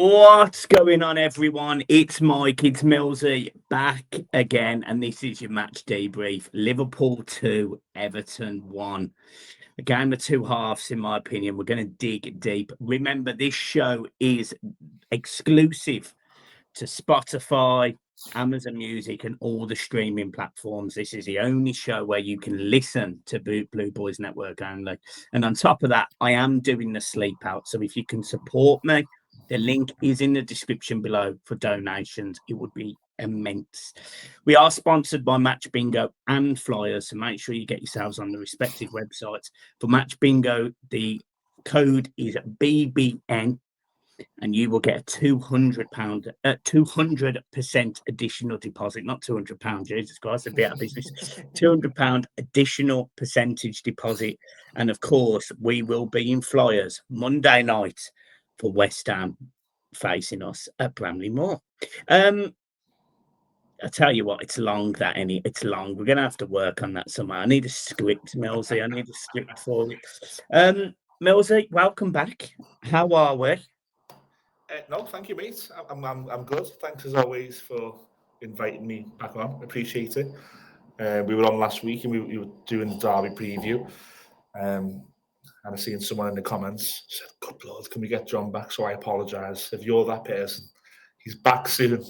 What's going on, everyone? It's Mike, it's Millsy back again, and this is your match debrief. Liverpool 2, Everton 1. A game of two halves, in my opinion. We're going to dig deep. Remember, this show is exclusive to Spotify, Amazon Music, and all the streaming platforms. This is the only show where you can listen to Blue Boys Network only. And on top of that, I am doing the sleep out. So if you can support me, the link is in the description below for donations. It would be immense. We are sponsored by Match Bingo and Flyers, so make sure you get yourselves on the respective websites. For Match Bingo, the code is BBN, and you will get a £200, 200% additional deposit, not £200, Jesus Christ, a bit out of business. £200 additional percentage deposit. And of course, we will be in Flyers Monday night for West Ham facing us at Bramley Moor. I tell you what, it's long. It's long. We're gonna have to work on that somehow. I need a script, Millsy. I need a script for it. Millsy, welcome back. How are we? No, thank you, mate. I'm good. Thanks as always for inviting me back on. Appreciate it. We were on last week and we were doing the derby preview. And I seen someone in the comments said, "Good Lord, can we get John back?" So I apologise. If you're that person, he's back soon.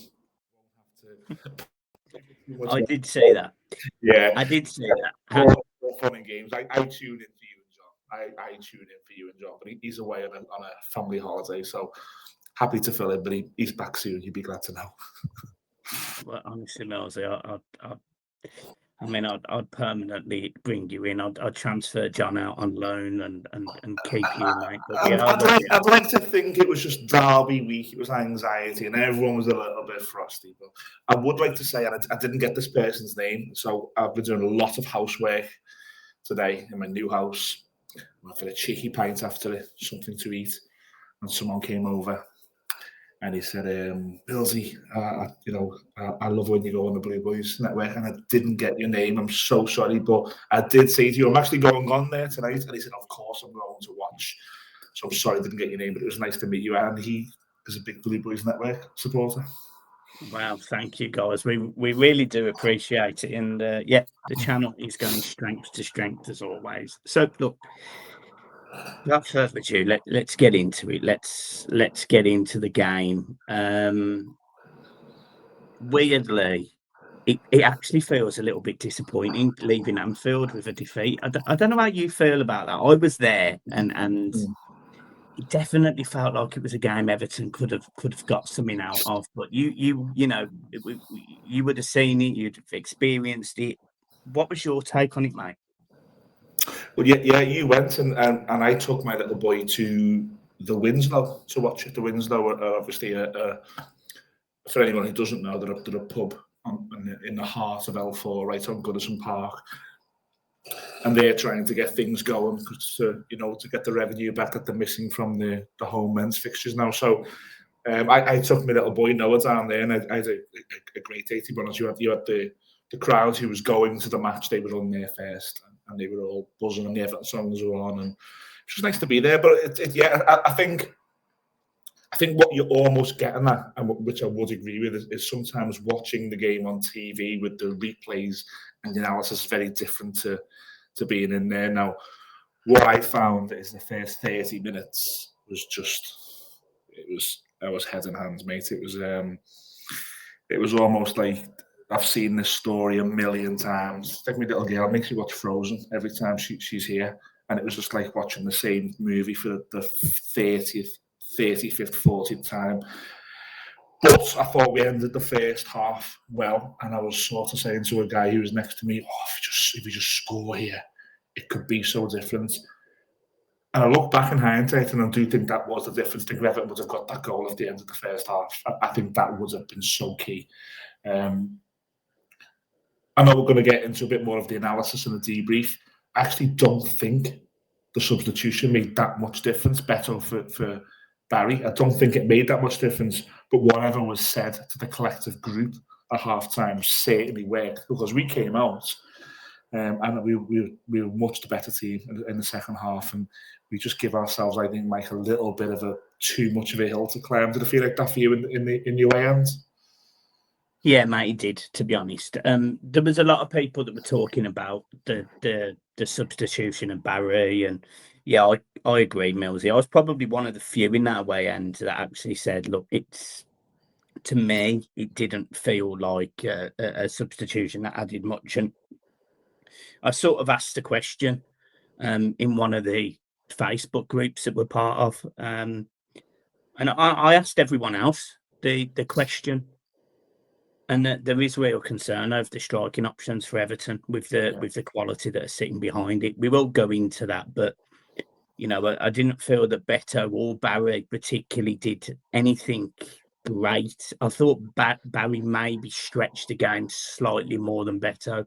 I did say that. Yeah, I did say that. More fun and games. I tune in for you and John. I tune in for you and John, but he's away on a family holiday, so happy to fill in. But he's back soon. You'd be glad to know. Well, honestly, Millsy, I'd permanently bring you in. I'd transfer John out on loan and keep you, mate. But I'd like to think it was just derby week. It was anxiety, and everyone was a little bit frosty. But I would like to say, and I didn't get this person's name, so I've been doing a lot of housework today in my new house. I had a cheeky pint after it, something to eat, and someone came over. And he said, "Millsy, I love when you go on the Blue Boys Network, and I didn't get your name. I'm so sorry, but I did say to you, I'm actually going on there tonight." And he said, "Of course, I'm going to watch. So I'm sorry I didn't get your name, but it was nice to meet you." And he is a big Blue Boys Network supporter. Wow, thank you, guys. We really do appreciate it. And the channel is going strength to strength as always. So look, without further ado, let's get into it. Let's get into the game. Weirdly, it actually feels a little bit disappointing leaving Anfield with a defeat. I don't know how you feel about that. I was there, and it definitely felt like it was a game Everton could have got something out of. But you would have seen it, you'd have experienced it. What was your take on it, mate? Well, yeah, you went and I took my little boy to the Winslow to watch it. The Winslow are obviously for anyone who doesn't know, they're a pub in the heart of L4, right on Goodison Park, and they're trying to get things going to get the revenue back that they're missing from the home men's fixtures now. So I took my little boy Noah down there, and I had a great day. To be honest, you had the crowd who was going to the match. They were on there first, and they were all buzzing, and the Everton songs were on, and it was nice to be there. But I think what you're almost getting at, and which I would agree with, is sometimes watching the game on TV with the replays and the analysis is very different to being in there. Now, what I found is the first 30 minutes was just, I was head and hands, mate. It was almost like I've seen this story a million times. It's like my little girl makes me watch Frozen every time she's here, and it was just like watching the same movie for the 35th, 40th time. But I thought we ended the first half well, and I was sort of saying to a guy who was next to me, if we just score here, it could be so different. And I look back in hindsight, and I do think that was the difference. I think Everton would have got that goal at the end of the first half. I think that would have been so key. I know we're going to get into a bit more of the analysis and the debrief. I actually don't think the substitution made that much difference. Better for Barry. I don't think it made that much difference, but whatever was said to the collective group at halftime certainly worked, because we came out and we were much the better team in the second half, and we just give ourselves, I think, Mike, a little bit of too much of a hill to climb. Did it feel like that for you in the away end? Yeah, mate, it did, to be honest. There was a lot of people that were talking about the substitution of Barry, and yeah, I agree, Millsy. I was probably one of the few in that way end that actually said, look, to me, it didn't feel like a substitution that added much. And I sort of asked the question in one of the Facebook groups that we're part of, and I asked everyone else the question. And there is real concern over the striking options for Everton with the quality that are sitting behind it. We will go into that, but I didn't feel that Beto or Barry particularly did anything great. I thought Barry maybe stretched the game slightly more than Beto,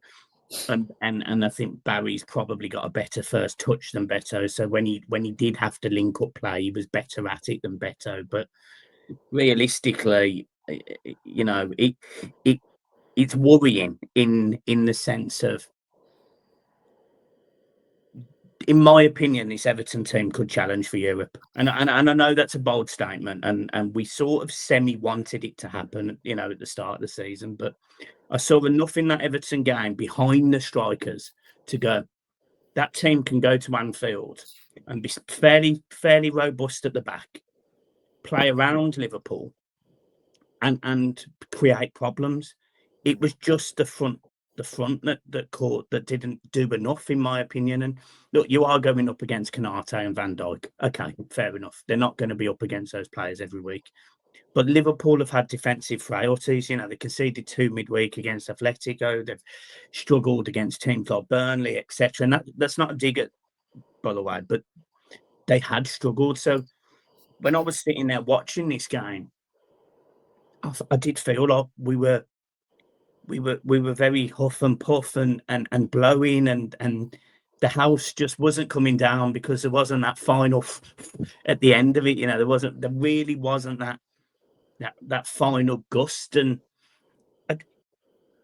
and I think Barry's probably got a better first touch than Beto. So when he did have to link up play, he was better at it than Beto. But realistically, it's worrying in the sense of, in my opinion, this Everton team could challenge for Europe, and I know that's a bold statement, and we sort of semi wanted it to happen, at the start of the season. But I saw enough in that Everton game behind the strikers to go, that team can go to Anfield and be fairly robust at the back, play around Liverpool, and create problems. It was just the front that didn't do enough, in my opinion. And look, you are going up against Canate and Van Dijk. Okay, fair enough. They're not going to be up against those players every week. But Liverpool have had defensive frailties. They conceded 2 midweek against Atletico. They've struggled against teams like Burnley, etc. And that's not a dig at, by the way, but they had struggled. So when I was sitting there watching this game, I did feel like we were very huff and puff and blowing, and the house just wasn't coming down because there wasn't that final at the end of it. There really wasn't that final gust, and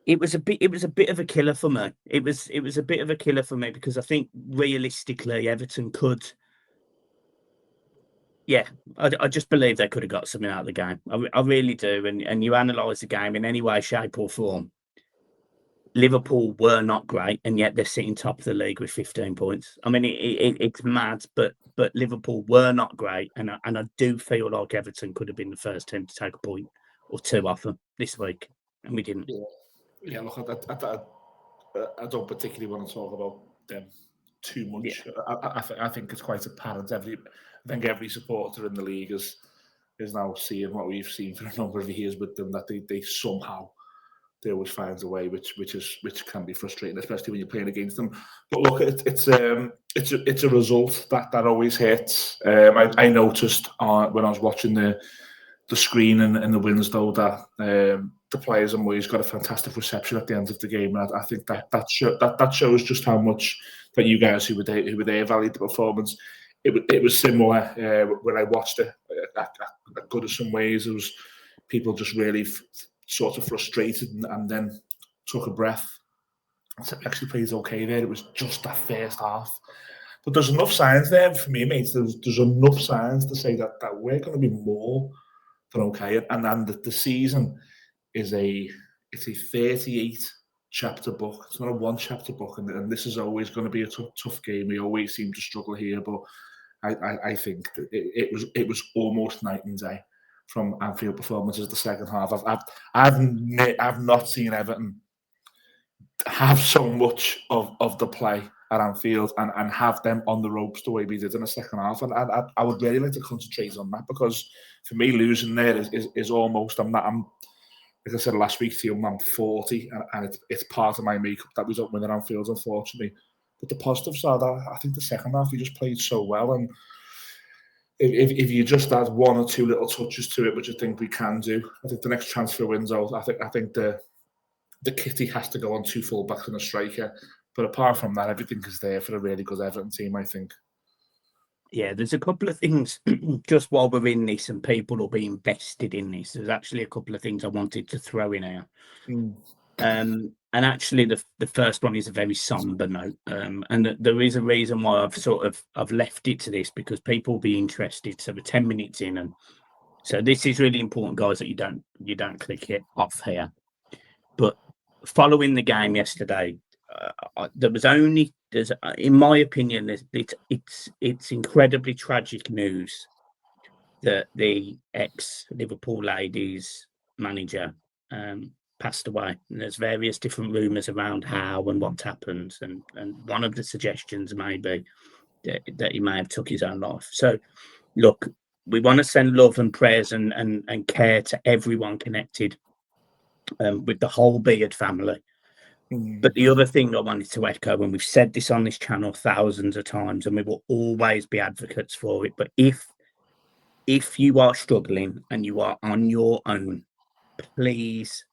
it was a bit of a killer for me. It was a bit of a killer for me because I think realistically Everton could. Yeah, I just believe they could have got something out of the game. I really do. And you analyse the game in any way, shape, or form. Liverpool were not great, and yet they're sitting top of the league with 15 points. I mean, it's mad, but Liverpool were not great, and I do feel like Everton could have been the first team to take a point or two off them this week, and we didn't. Yeah. Look, I don't particularly want to talk about them too much. Yeah. I think it's quite apparent. I think every supporter in the league is now seeing what we've seen for a number of years with them, that they somehow. They always find a way, which can be frustrating, especially when you're playing against them. But look, it's a result that always hurts. I noticed when I was watching the screen in the Winslow that the players and Moyes got a fantastic reception at the end of the game, and I think that shows just how much that you guys who were there valued the performance. It was similar when I watched it. At good in some ways, it was people just really. Sort of frustrated and then took a breath. So actually plays okay there. It was just that first half. But there's enough signs there for me, mates. There's enough signs to say that we're going to be more than okay. And then the season is a 38 chapter book. It's not a 1 chapter book. And this is always going to be a tough game. We always seem to struggle here. But I think that it was almost night and day from Anfield performances the second half. I've not seen Everton have so much of the play at Anfield and have them on the ropes the way we did in the second half. And I would really like to concentrate on that, because for me losing there is almost, like I said last week to you, I'm 40 and it's part of my makeup that we don't win at Anfield, unfortunately. But the positives are that I think the second half we just played so well, and if you just add 1 or 2 little touches to it, which I think we can do, I think the next transfer window, I think the kitty has to go on 2 full-backs and a striker. But apart from that, everything is there for a really good Everton team, I think. Yeah, there's a couple of things just while we're in this and people will be invested in this. There's actually a couple of things I wanted to throw in here. And And actually, the first one is a very somber note, and there is a reason why I've left it to this, because people will be interested. So we're 10 minutes in, and so this is really important, guys, that you don't click it off here. But following the game yesterday, in my opinion, it's incredibly tragic news that the ex-Liverpool ladies manager passed away. And there's various different rumours around how and what happened, and one of the suggestions may be that he may have took his own life. So, look, we want to send love and prayers and care to everyone connected with the whole Beard family. But the other thing I wanted to echo, and we've said this on this channel thousands of times, and we will always be advocates for it, but if you are struggling and you are on your own, please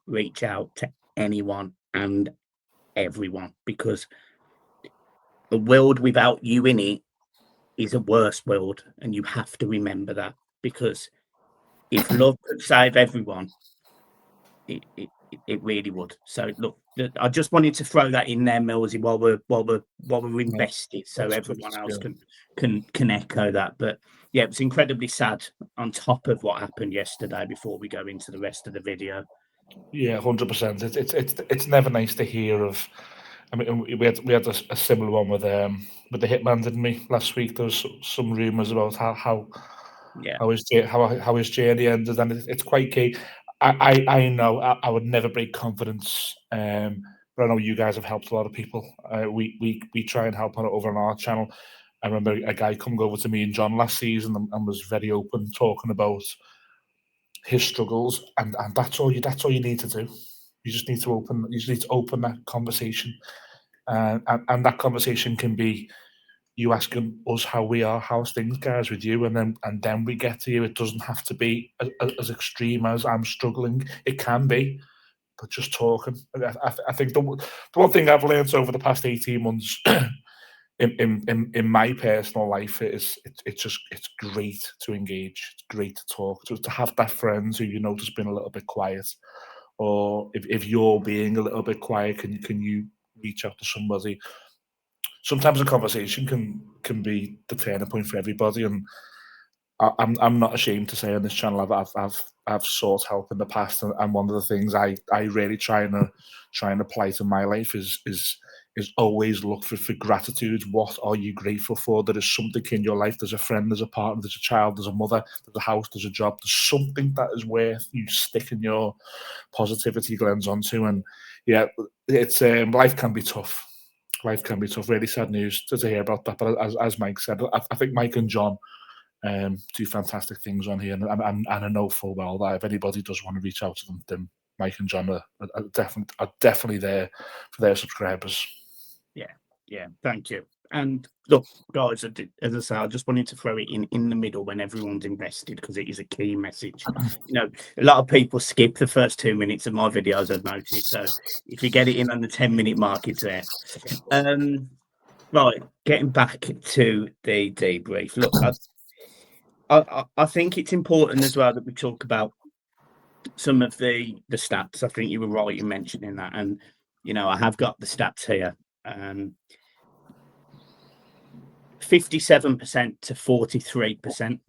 reach out to anyone and everyone, because a world without you in it is a worse world, and you have to remember that, because if love could save everyone, it really would. So look, I just wanted to throw that in there, Millsy, while we're invested, so everyone else can echo that. But yeah, it was incredibly sad on top of what happened yesterday. Before we go into the rest of the video, Yeah, 100%. It's never nice to hear of. I mean, we had a similar one with the Hitman, didn't we? Last week there was some rumours about how his journey ended, and it's quite key. I know I would never break confidence, but I know you guys have helped a lot of people. We try and help over on our channel. I remember a guy coming over to me and John last season and was very open, talking about his struggles, and that's all you need to do. You just need to open that conversation, and that conversation can be you asking us how we are, how's things, guys, with you, and then we get to you. It doesn't have to be as extreme as I'm struggling. It can be, but just talking. I think the one thing I've learned over the past 18 months in my personal life is it's great to engage. It's great to talk, to have that friends who you notice been a little bit quiet, or if you're being a little bit quiet, can you reach out to somebody? Sometimes a conversation can be the turning point for everybody, and I'm not ashamed to say on this channel I've sought help in the past, and one of the things I really try and apply to my life is always look for gratitude. What are you grateful for? There is something in your life. There's a friend, there's a partner, there's a child, there's a mother, there's a house, there's a job. There's something that is worth you sticking your positivity lens onto. And yeah, it's life can be tough. Life can be tough. Really sad news to hear about that. But as Mike said, I think Mike and John do fantastic things on here, and I know full well that if anybody does want to reach out to them, then Mike and John are definitely there for their subscribers. Yeah, thank you. And look, guys, as I say, I just wanted to throw it in the middle when everyone's invested, because it is a key message. You know, a lot of people skip the first 2 minutes of my videos, I've noticed. So if you get it in on the 10-minute mark, it's there. Right, getting back to the debrief. Look, I think it's important as well that we talk about some of the stats. I think you were right in mentioning that, and you know, I have got the stats here. 57% to 43%,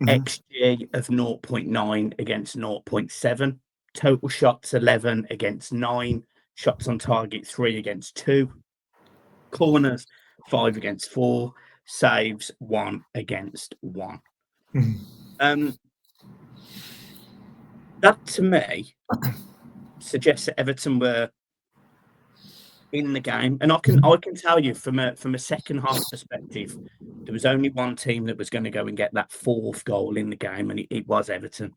XG of 0.9 against 0.7, total shots 11 against 9, shots on target 3 against 2, corners 5 against 4, saves 1 against 1. That to me suggests that Everton were in the game, and I can tell you from a second half perspective, there was only one team that was going to go and get that 4th goal in the game, and it was Everton.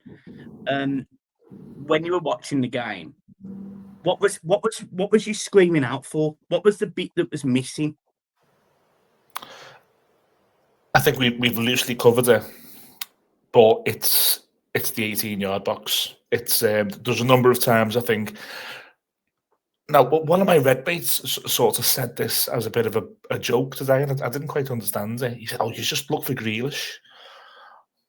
When you were watching the game, what was you screaming out for? What was the bit that was missing? I think we've loosely covered it, but it's the 18-yard box. It's there's a number of times I think. Now, one of my red mates sort of said this as a bit of a joke today, and I didn't quite understand it. He said, "Oh, you just look for Grealish."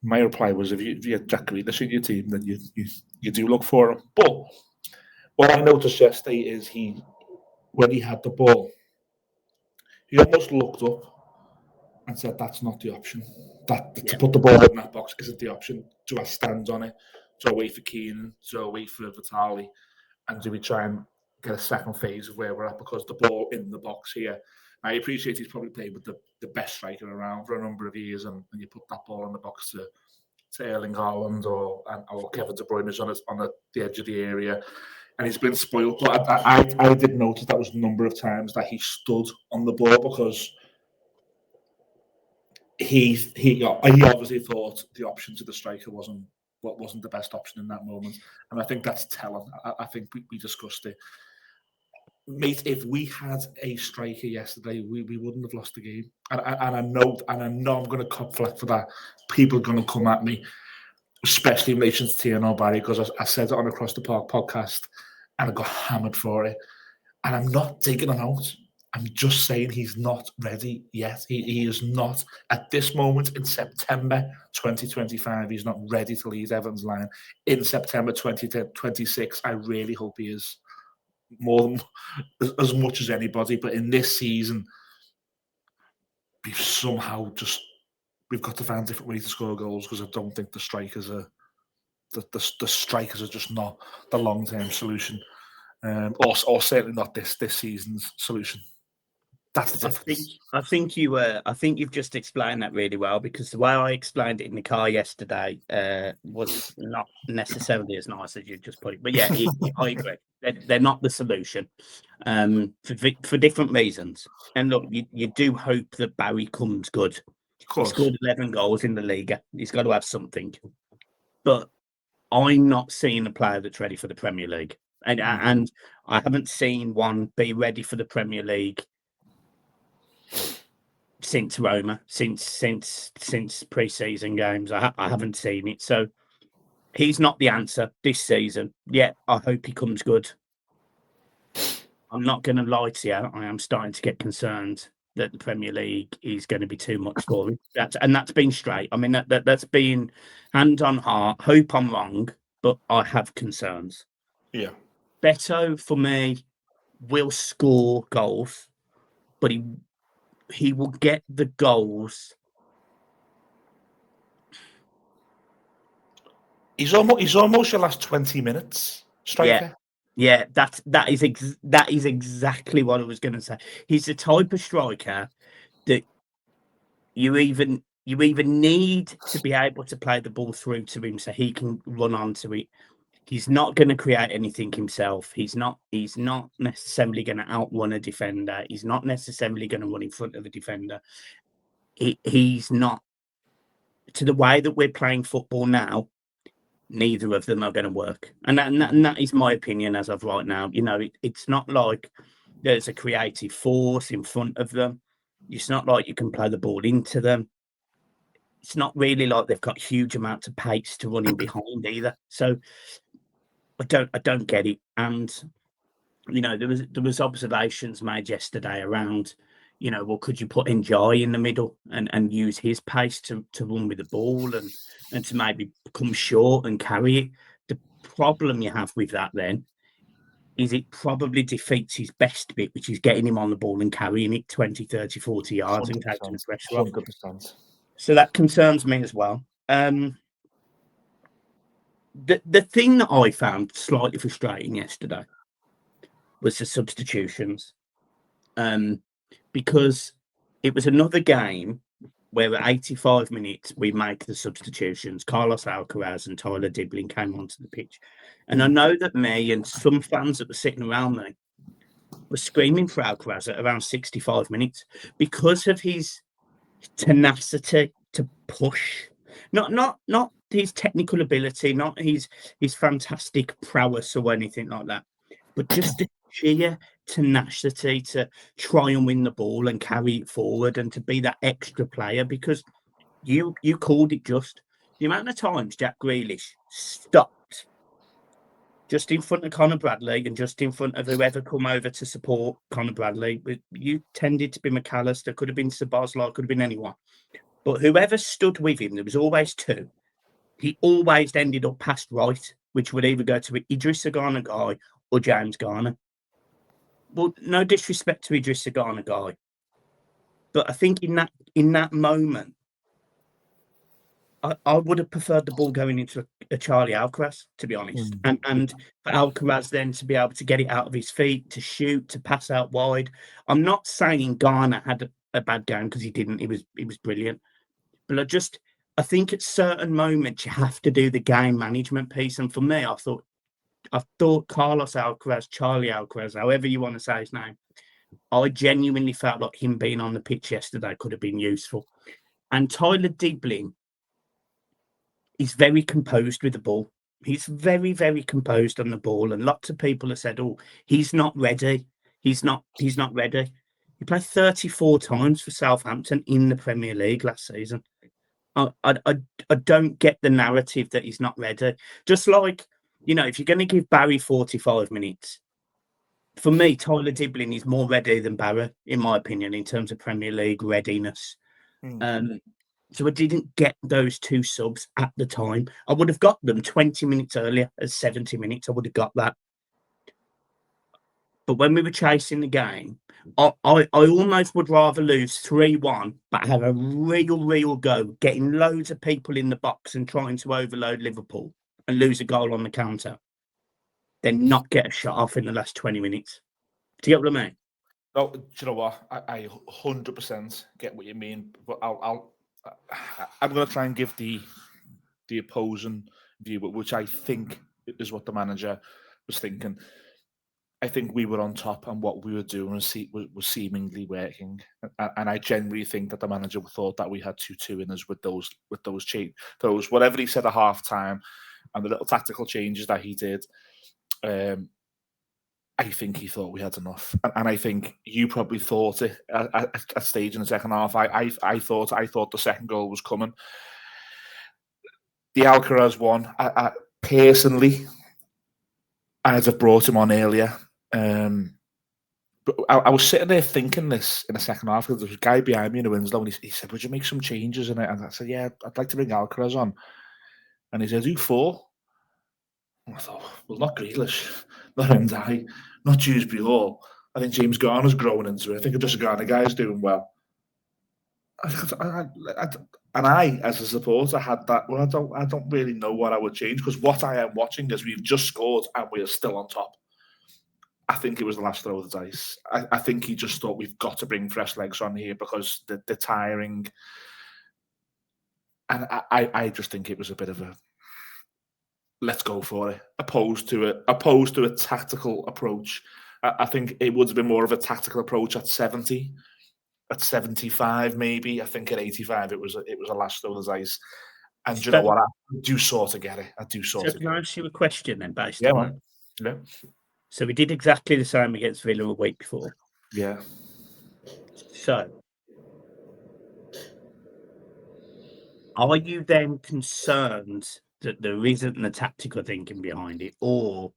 My reply was, if you had Jack Grealish in your team, then you do look for him. But what I noticed yesterday is when he had the ball, he almost looked up and said, "That's not the option. To put the ball in that box isn't the option. Do I stand on it? Do I wait for Keenan? Do I wait for Vitali? And do we try and get a second phase of where we're at because the ball in the box here?" I appreciate he's probably played with the best striker around for a number of years, and you put that ball in the box to Erling Haaland or Kevin De Bruyne is on the edge of the area, and he's been spoiled. But I did notice that was a number of times that he stood on the ball because he obviously thought the option to the striker wasn't the best option in that moment, and I think that's telling. I think we discussed it, mate. If we had a striker yesterday, we wouldn't have lost the game. And I know I'm going to cop flack for that. People are going to come at me, especially in relation to Tierno Barry, because I said it on Across the Park podcast, and I got hammered for it. And I'm not taking him out. I'm just saying he's not ready yet. He is not. At this moment in September 2025, he's not ready to lead Everton's line. In September 2026, I really hope he is more than as much as anybody. But in this season, we've got to find different ways to score goals, because I don't think the strikers are just not the long-term solution, or certainly not this season's solution. That's the difference. I think you've just explained that really well, because the way I explained it in the car yesterday was not necessarily as nice as you just put it. But yeah, I agree. They're not the solution for different reasons. And look, you do hope that Barry comes good. He scored 11 goals in the league. He's got to have something. But I'm not seeing a player that's ready for the Premier League. And I haven't seen one be ready for the Premier League since Roma, since pre-season games. I haven't seen it. So he's not the answer this season. Yeah, I hope he comes good. I'm not going to lie to you. I am starting to get concerned that the Premier League is going to be too much for him. That's been straight. I mean, that's been hand on heart. Hope I'm wrong, but I have concerns. Yeah. Beto, for me, will score goals, but he will get the goals. He's almost your last 20 minutes striker. Yeah, that is exactly what I was going to say. He's the type of striker that you even need to be able to play the ball through to him so he can run onto it. He's not going to create anything himself. He's not necessarily going to outrun a defender. He's not necessarily going to run in front of a defender. He's not. To the way that we're playing football now, neither of them are going to work. And that is my opinion as of right now. You know, it's not like there's a creative force in front of them. It's not like you can play the ball into them. It's not really like they've got huge amounts of pace to run in behind either. So I don't get it. And you know, there was observations made yesterday around, you know, well, could you put Njai in the middle and use his pace to run with the ball and to maybe come short and carry it? The problem you have with that then is it probably defeats his best bit, which is getting him on the ball and carrying it 20, 30, 40 yards and taking the pressure off. 100%. So that concerns me as well. The thing that I found slightly frustrating yesterday was the substitutions, because it was another game where at 85 minutes we make the substitutions. Carlos Alcaraz and Tyler Diblin came onto the pitch. And I know that me and some fans that were sitting around me were screaming for Alcaraz at around 65 minutes because of his tenacity to push. Not his technical ability, not his fantastic prowess or anything like that, but just the sheer tenacity to try and win the ball and carry it forward and to be that extra player. Because you called it, just the amount of times Jack Grealish stopped just in front of Conor Bradley and just in front of whoever come over to support Conor Bradley. You tended to be McAllister, could have been Szoboszlai, could have been anyone. But whoever stood with him, there was always two. He always ended up past right, which would either go to Idrissa Gana Guy or James Garner. Well, no disrespect to Idrissa Garner guy, but I think in that moment, I would have preferred the ball going into a Charlie Alcaraz, to be honest, and for Alcaraz then to be able to get it out of his feet, to shoot, to pass out wide. I'm not saying Garner had a bad game, because he didn't. He was brilliant, but I think at certain moments you have to do the game management piece. And for me, I thought Carlos Alcaraz, Charlie Alcaraz, however you want to say his name, I genuinely felt like him being on the pitch yesterday could have been useful. And Tyler Diblin, he's very composed with the ball. He's very, very composed on the ball. And lots of people have said, "Oh, he's not ready. He's not ready." He played 34 times for Southampton in the Premier League last season. I don't get the narrative that he's not ready. Just like, if you're going to give Barry 45 minutes, for me, Tyler Diblin is more ready than Barry, in my opinion, in terms of Premier League readiness. So I didn't get those two subs at the time. I would have got them 20 minutes earlier, at 70 minutes. I would have got that. But when we were chasing the game, I almost would rather lose 3-1, but have a real go, getting loads of people in the box and trying to overload Liverpool and lose a goal on the counter, than not get a shot off in the last 20 minutes. Do you get what I mean? No, do you know what? I 100% get what you mean, but I'm going to try and give the opposing view, which I think is what the manager was thinking. I think we were on top, and what we were doing was seemingly working. And I genuinely think that the manager thought that we had 2-2 in us with those whatever he said at half time and the little tactical changes that he did. I think he thought we had enough, and I think you probably thought it at stage in the second half. I thought the second goal was coming. The Alcaraz one, I personally, I'd have brought him on earlier. But I was sitting there thinking this in the second half, because there was a guy behind me in the Winslow, and he said, "Would you make some changes in it?" And I said, "Yeah, I'd like to bring Alcaraz on." And he said, "Who for?" And I thought, well, not Grealish, not Ndiaye, not Dewsbury Hall. I think James Garner's growing into it. I think Idrissa Garner guy's doing well. And I, as a supporter, had that. Well, I don't really know what I would change, because what I am watching is we've just scored and we are still on top. I think it was the last throw of the dice. I think he just thought, we've got to bring fresh legs on here because they're tiring. And I just think it was a bit of a let's go for it, opposed to a tactical approach. I think it would have been more of a tactical approach at 70, at 75 maybe. I think at 85 it was a last throw of the dice. And you know what? I do sort of get it. Can I ask you a question then, based on that? Yeah. So we did exactly the same against Villa a week before. Yeah. So are you then concerned that there isn't the tactical thinking behind it, or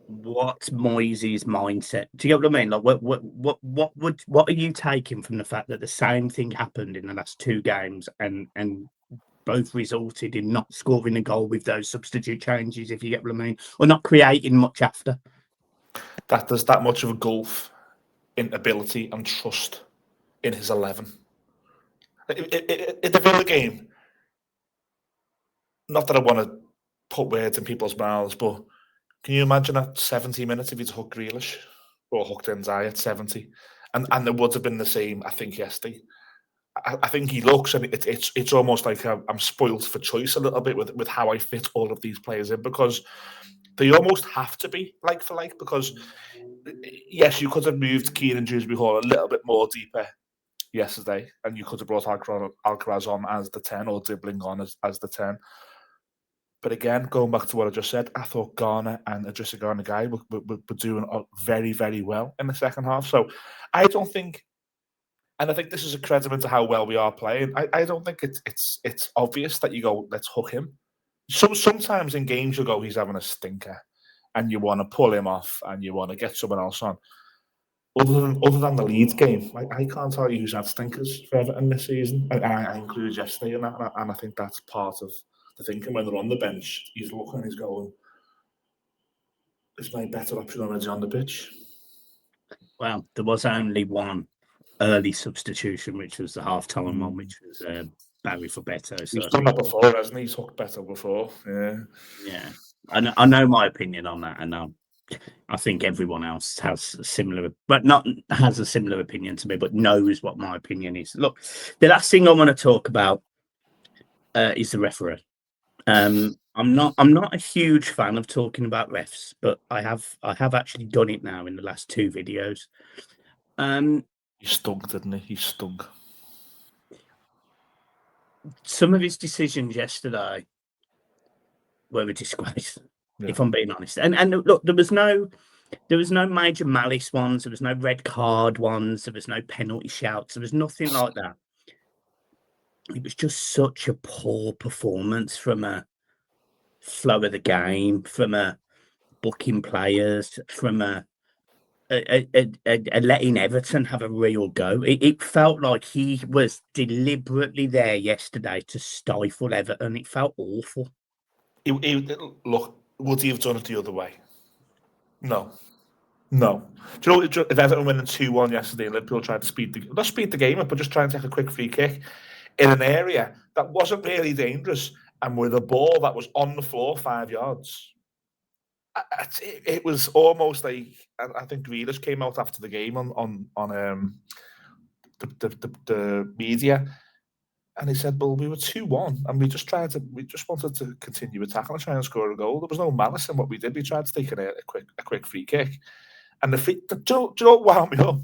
what's Moyes' mindset? Do you get what I mean? Like, what are you taking from the fact that the same thing happened in the last two games, and both resulted in not scoring a goal with those substitute changes, if you get what I mean, or not creating much after? That there's that much of a gulf in ability and trust in his 11. In the Villa game, not that I want to put words in people's mouths, but can you imagine at 70 minutes if he'd hooked Grealish or hooked Ndiaye at 70? And there would have been the same, I think, yesterday. I think he looks, and it's almost like I'm spoiled for choice a little bit with how I fit all of these players in, because they almost have to be like for like, because yes, you could have moved Kieran Dewsbury Hall a little bit more deeper yesterday, and you could have brought Alcaraz on as the 10 or Dibbling on as the 10. But again, going back to what I just said, I thought Garner and Idrissa Garner guy were doing very, very well in the second half. So I don't think, and I think this is a credit to how well we are playing, I don't think it's obvious that you go, let's hook him. So sometimes in games you go, he's having a stinker, and you want to pull him off and you want to get someone else on. Other than the Leeds game, I can't tell you who's had stinkers for Everton this season. I include yesterday in that, and I think that's part of the thinking. When they're on the bench, he's looking, he's going, is my better option already on the pitch. Well, there was only one early substitution, which was the half-time one, which was Barry for Beto. So He's done that before, hasn't he? He's hooked Beto before. Yeah. I know my opinion on that, and I think everyone else has a similar, but not has a similar opinion to me, but knows what my opinion is. Look, the last thing I want to talk about is the referee. I'm not a huge fan of talking about refs, but I have actually done it now in the last 2 videos. He stunk, didn't he? He stunk. Some of his decisions yesterday were a disgrace, if I'm being honest. And look, there was no major malice ones. There was no red card ones. There was no penalty shouts. There was nothing like that. It was just such a poor performance from a flow of the game, from a booking players, from a letting Everton have a real go. It felt like he was deliberately there yesterday to stifle Everton. It felt awful. Look, would he have done it the other way? No. Do you know, if Everton went in 2-1 yesterday and Liverpool tried to speed the game up, but just try and take a quick free kick in an area that wasn't really dangerous and with a ball that was on the floor 5 yards. It was almost like, I think Grealish came out after the game on the media, and he said, "Well, we were 2-1, and we just wanted to continue attacking and try and score a goal. There was no malice in what we did. We tried to take a quick free kick, and do you know what wound me up?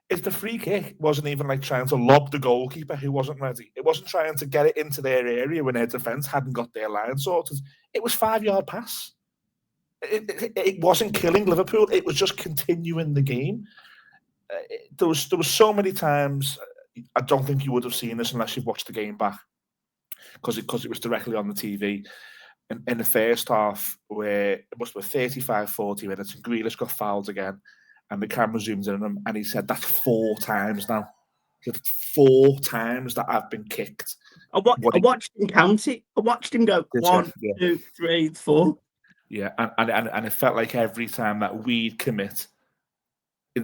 Is the free kick wasn't even like trying to lob the goalkeeper who wasn't ready. It wasn't trying to get it into their area when their defence hadn't got their line sorted. It was 5-yard pass. It wasn't killing Liverpool. It was just continuing the game. There was so many times. I don't think you would have seen this unless you've watched the game back, because it was directly on the TV. In the first half, where it must have been 35-40 minutes, and Grealish got fouled again, and the camera zooms in on him, and he said, "That's 4 times now. He said, 4 times that I've been kicked." I watched him count it. I watched him go 1, 2, 3, 4. Yeah, and it felt like every time that we'd commit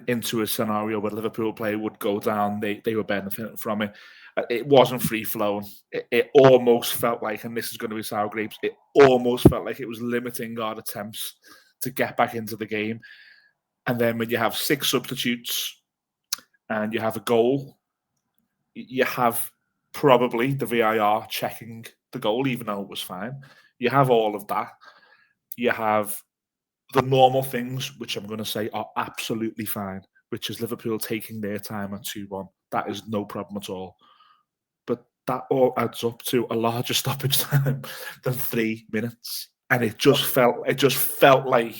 into a scenario where Liverpool player would go down, they were benefiting from it. It wasn't free flowing. It almost felt like, and this is going to be sour grapes, it almost felt like it was limiting our attempts to get back into the game. And then when you have 6 substitutes and you have a goal, you have probably the VAR checking the goal, even though it was fine. You have all of that. You have the normal things, which I'm going to say are absolutely fine, which is Liverpool taking their time at 2-1. That is no problem at all. But that all adds up to a larger stoppage time than 3 minutes. And it just felt like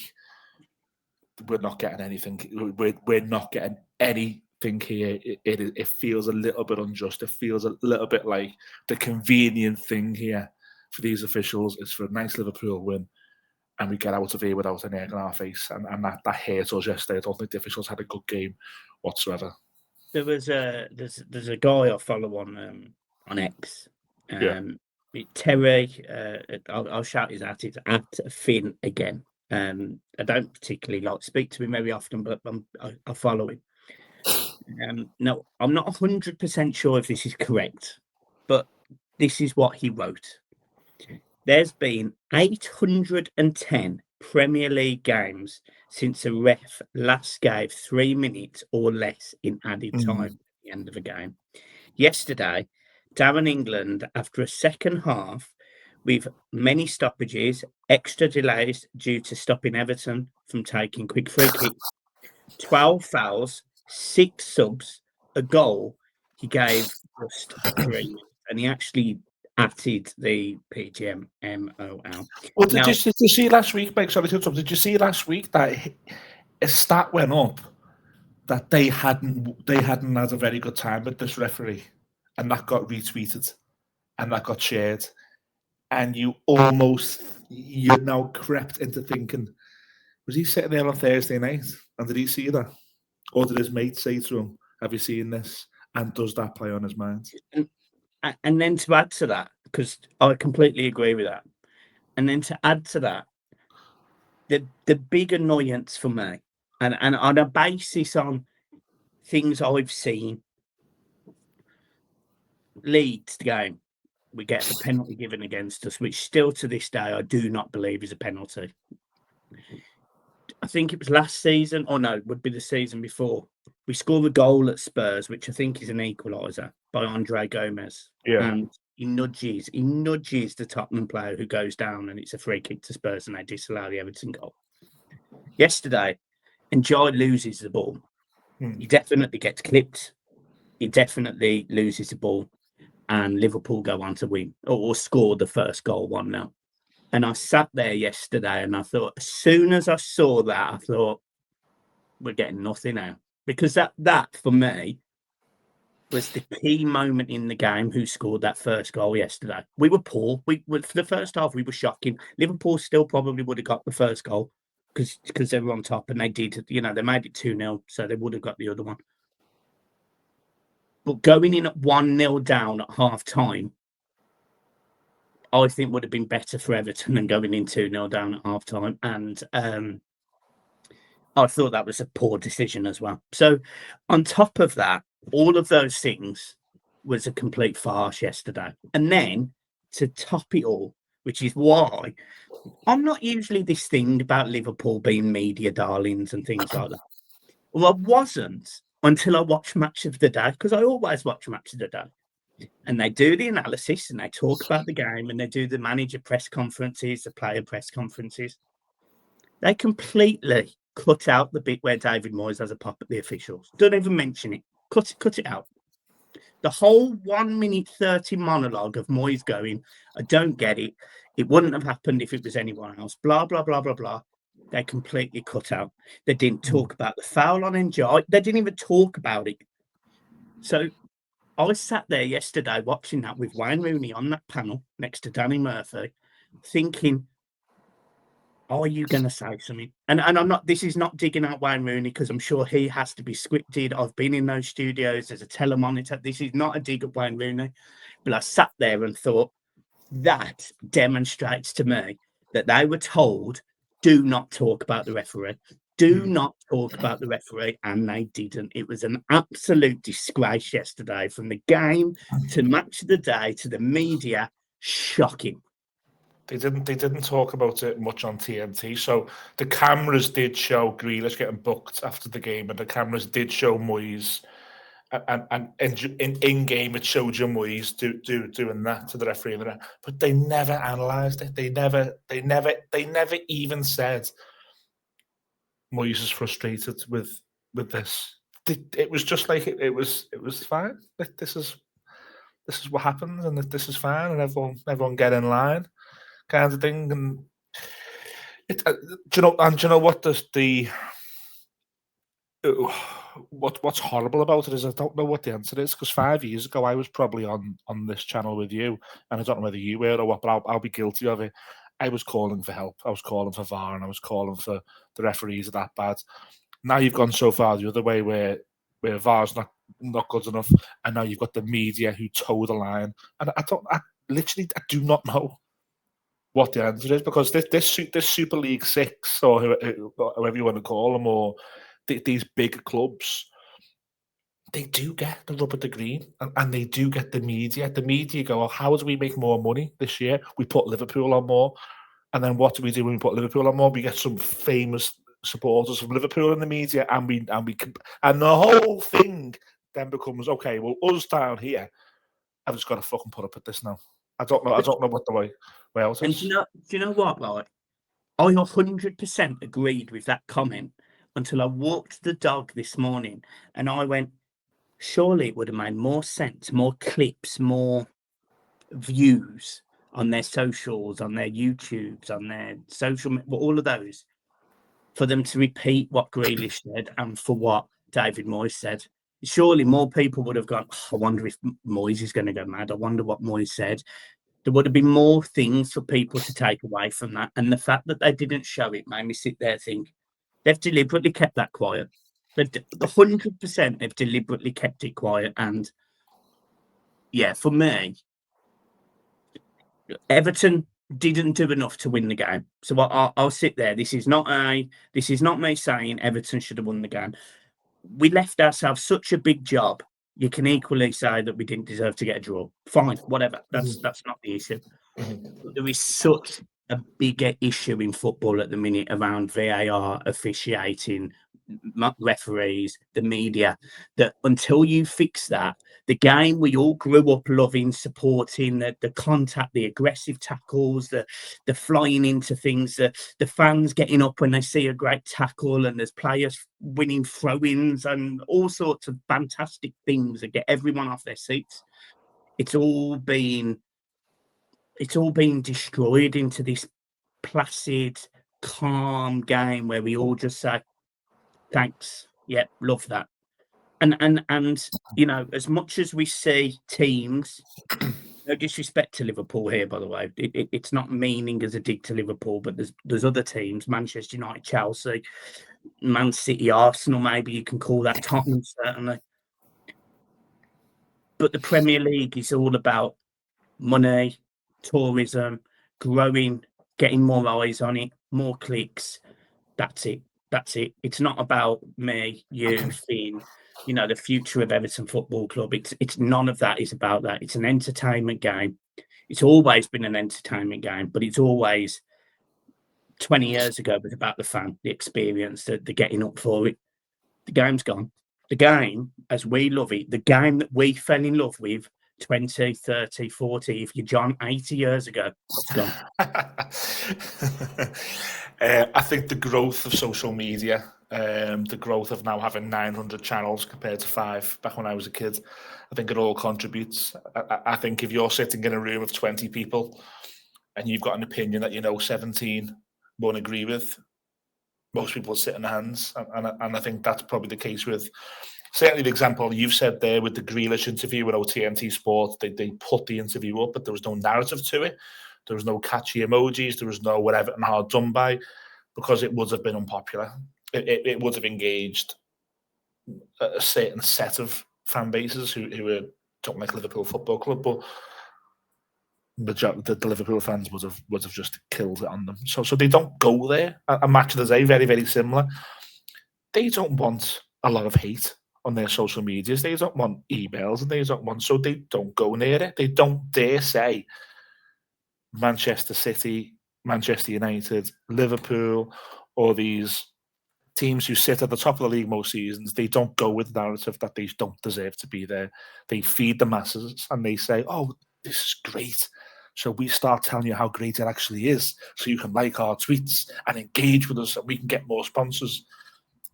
we're not getting anything. We're not getting anything here. It feels a little bit unjust. It feels a little bit like the convenient thing here for these officials is for a nice Liverpool win, and we get out of here without an egg on our face, and that hurt us yesterday. I don't think the officials had a good game whatsoever. There's a guy I follow on X. Terry, I'll shout his at it at Finn again. I don't particularly like to speak to him very often, but I follow him. No, I'm not 100% sure if this is correct, but this is what he wrote. There's been 810 Premier League games since a ref last gave 3 minutes or less in added time at the end of a game. Yesterday, Darren England, after a second half with many stoppages, extra delays due to stopping Everton from taking quick free kicks, 12 fouls, 6 subs, a goal, he gave just 3 minutes, and he actually added the PGMOL. Well, did you see last week, Mike? Sorry to interrupt. Did you see last week that a stat went up that they hadn't had a very good time with this referee, and that got retweeted and that got shared, and you're now crept into thinking, was he sitting there on Thursday night and did he see that, or did his mate say to him, "Have you seen this?" And does that play on his mind? And then to add to that, because I completely agree with that, and then to add to that, the big annoyance for me, and on a basis on things I've seen, Leeds game, we get a penalty given against us, which still to this day I do not believe is a penalty. I think it was last season, or no, it would be the season before. We scored a goal at Spurs, which I think is an equaliser by Andre Gomez. Yeah. And he nudges the Tottenham player who goes down, and it's a free kick to Spurs, and they disallow the Everton goal. Yesterday, Njai loses the ball. He definitely gets clipped. He definitely loses the ball, and Liverpool go on to win or score the first goal 1-0. And I sat there yesterday and I thought, as soon as I saw that, I thought, we're getting nothing now. Because that for me was the key moment in the game. Who scored that first goal yesterday? We were poor. For the first half, we were shocking. Liverpool still probably would have got the first goal because they were on top, and they did. They made it 2-0, so they would have got the other one. But going in at 1-0 down at half time, I think would have been better for Everton than going in 2-0 down at half time. And I thought that was a poor decision as well. So on top of that, all of those things was a complete farce yesterday. And then to top it all, which is why I'm not usually this thing about Liverpool being media darlings and things like that. Well, I wasn't until I watched Match of the Day, because I always watch Match of the Day. And they do the analysis and they talk about the game and they do the manager press conferences, the player press conferences. They completely cut out the bit where David Moyes has a pop at the officials. Don't even mention it. Cut it out. The whole 1 minute 30 monologue of Moyes going, I don't get it. It wouldn't have happened if it was anyone else. Blah, blah, blah, blah, blah. They completely cut out. They didn't talk about the foul on Njai. They didn't even talk about it. So I sat there yesterday watching that with Wayne Rooney on that panel next to Danny Murphy, thinking, are you going to say something? And I'm not, this is not digging out Wayne Rooney because I'm sure he has to be scripted. I've been in those studios. There's a telemonitor. This is not a dig at Wayne Rooney. But I sat there and thought, that demonstrates to me that they were told, do not talk about the referee. Do not talk about the referee. And they didn't. It was an absolute disgrace yesterday, from the game to Match of the Day to the media. Shocking. They didn't talk about it much on TNT. So the cameras did show Grealish getting booked after the game, and the cameras did show Moyes, and in game it showed you Moyes doing that to the referee, but they never analysed it. They never even said Moyes is frustrated with this. It was just like it was fine. Like, this is what happens, and this is fine, and everyone get in line, kind of thing. And do you know what what's horrible about it is, I don't know what the answer is, because 5 years ago I was probably on this channel with you, and I don't know whether you were or what, but I'll be guilty of it. I was calling for help. I was calling for VAR, and I was calling for the referees are that bad. Now you've gone so far the other way where VAR's not good enough, and now you've got the media who toe the line. And I do not know what the answer is, because this Super League 6, or whoever you want to call them, or these big clubs, they do get the rub of the green, and they do get the media. The media go, well, how do we make more money this year? We put Liverpool on more. And then what do we do when we put Liverpool on more? We get some famous supporters of Liverpool in the media, and the whole thing then becomes, okay, well, us down here, I've just got to fucking put up with this now. I don't know what the way else is. And do you know what, like, I 100% agreed with that comment until I walked the dog this morning and I went, surely it would have made more sense, more clips, more views on their socials, on their YouTubes, on their social, all of those, for them to repeat what Grealish said and for what David Moyes said. Surely more people would have gone, I wonder if Moyes is going to go mad. I wonder what Moyes said. There would have been more things for people to take away from that. And the fact that they didn't show it made me sit there and think, they've deliberately kept that quiet. 100% they've deliberately kept it quiet. And yeah, for me, Everton didn't do enough to win the game. So I'll sit there. This is not me saying Everton should have won the game. We left ourselves such a big job. You can equally say that we didn't deserve to get a draw. Fine, whatever. That's not the issue. But there is such a bigger issue in football at the minute around VAR, officiating, referees, the media, that until you fix that, the game we all grew up loving, supporting, the contact, the aggressive tackles, the flying into things, the fans getting up when they see a great tackle, and there's players winning throw-ins and all sorts of fantastic things that get everyone off their seats. It's all been destroyed into this placid, calm game where we all just say, thanks, yeah, love that. And you know, as much as we see teams, no disrespect to Liverpool here, by the way, it's not meaning as a dig to Liverpool, but there's other teams, Manchester United, Chelsea, Man City, Arsenal, maybe you can call that, Tottenham, certainly. But the Premier League is all about money, tourism, growing, getting more eyes on it, more clicks. That's it. It's not about me, you, Finn, you know, the future of Everton Football Club. It's none of that is about that. It's an entertainment game. It's always been an entertainment game, but it's always 20 years ago was about the fan, the experience, the getting up for it. The game's gone. The game, as we love it, the game that we fell in love with 20, 30, 40, if you're John, 80 years ago, it's gone. I think the growth of social media, the growth of now having 900 channels compared to 5 back when I was a kid, I think it all contributes. I think if you're sitting in a room of 20 people and you've got an opinion that 17 won't agree with, most people will sit in their hands. And I think that's probably the case with certainly the example you've said there with the Grealish interview with TNT Sports. They put the interview up, but there was no narrative to it. There was no catchy emojis. There was no whatever and hard done by, because it would have been unpopular. It would have engaged a certain set of fan bases who don't like Liverpool Football Club, but the Liverpool fans would have just killed it on them. So they don't go there. A match of the day, very, very similar. They don't want a lot of hate on their social medias. They don't want emails, and they don't go near it. They don't dare say Manchester City, Manchester United, Liverpool, or these teams who sit at the top of the league most seasons. They don't go with the narrative that they don't deserve to be there. They feed the masses and they say, oh, this is great. So we start telling you how great it actually is, so you can like our tweets and engage with us, and we can get more sponsors.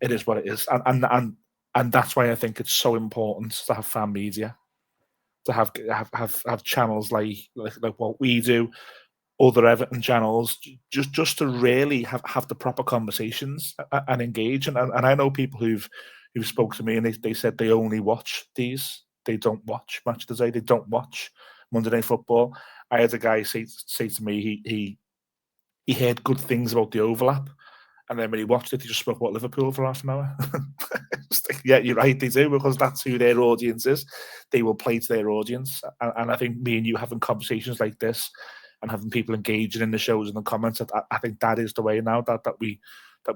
It is what it is, and that's why I think it's so important to have fan media, to have channels like what we do, other Everton channels, just to really have the proper conversations and engage. And I know people who've spoke to me and they said they only watch these. They don't watch Match of the Day. They don't watch Monday Night Football. I had a guy say to me he heard good things about the overlap, and then when he watched it, he just spoke about Liverpool for half an hour. Yeah, you're right, they do, because that's who their audience is. They will play to their audience, and I think me and you having conversations like this and having people engaging in the shows and the comments, I think that is the way now that we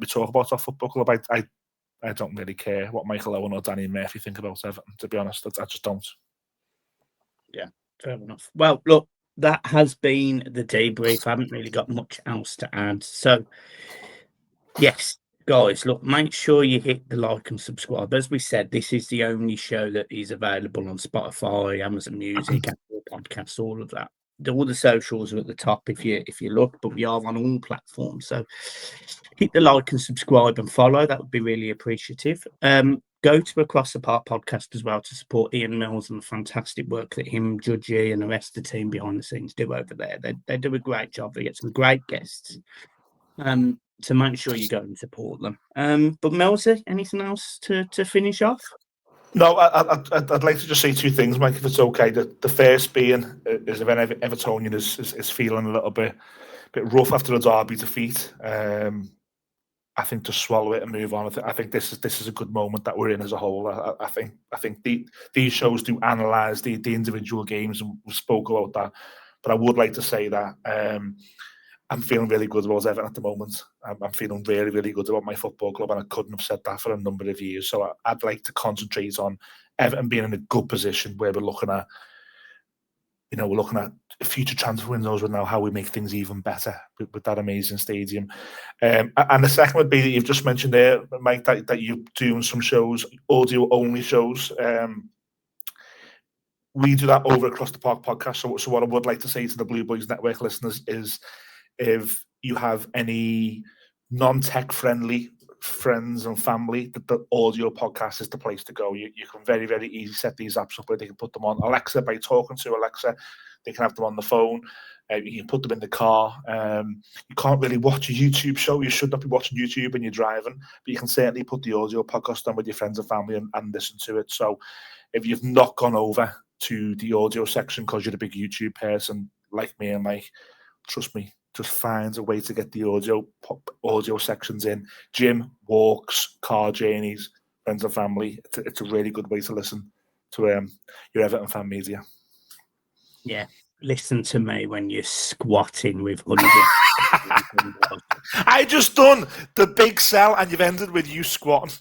talk about our football club. I don't really care what Michael Owen or Danny Murphy think about Everton, to be honest. I just don't. Yeah, fair enough. Well, look, that has been the debrief. I haven't really got much else to add. So, yes, guys, look, make sure you hit the like and subscribe. As we said, this is the only show that is available on Spotify, Amazon Music, Apple Podcasts, all of that. All the socials are at the top if you look, but we are on all platforms. So hit the like and subscribe and follow. That would be really appreciative. Go to Across the Park podcast as well to support Ian Mills and the fantastic work that him, Judgy, and the rest of the team behind the scenes do over there. They do a great job. They get some great guests. So make sure you go and support them. But Melzy, anything else to finish off? No, I'd like to just say two things, Mike, if it's okay. The first being is if an Evertonian is feeling a little bit rough after a derby defeat. I think to swallow it and move on. I think this is a good moment that we're in as a whole. I think these shows do analyse the individual games, and we spoke about that. But I would like to say that I'm feeling really good about Everton at the moment. I'm feeling really, really good about my football club, and I couldn't have said that for a number of years. So I'd like to concentrate on Everton being in a good position where we're looking at future transfer windows with now how we make things even better with that amazing stadium. And the second would be that you've just mentioned there, Mike, that you're doing some shows, audio-only shows. We do that over across the Park podcast. So what I would like to say to the Blue Boys Network listeners is, if you have any non-tech friendly friends and family, the audio podcast is the place to go. You can very, very easily set these apps up where they can put them on Alexa by talking to Alexa. They can have them on the phone. You can put them in the car. You can't really watch a YouTube show. You should not be watching YouTube when you're driving, but you can certainly put the audio podcast on with your friends and family and listen to it. So if you've not gone over to the audio section because you're a big YouTube person like me and Mike, trust me, just find a way to get the audio sections in. Gym, walks, car journeys, friends and family. It's a really good way to listen to your Everton fan media. Yeah, listen to me when you're squatting with hundreds. I just done the big sell, and you've ended with you squatting.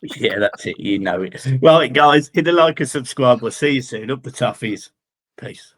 Yeah, that's it. You know it. Right, guys, hit the like and subscribe. We'll see you soon. Up the toughies. Peace.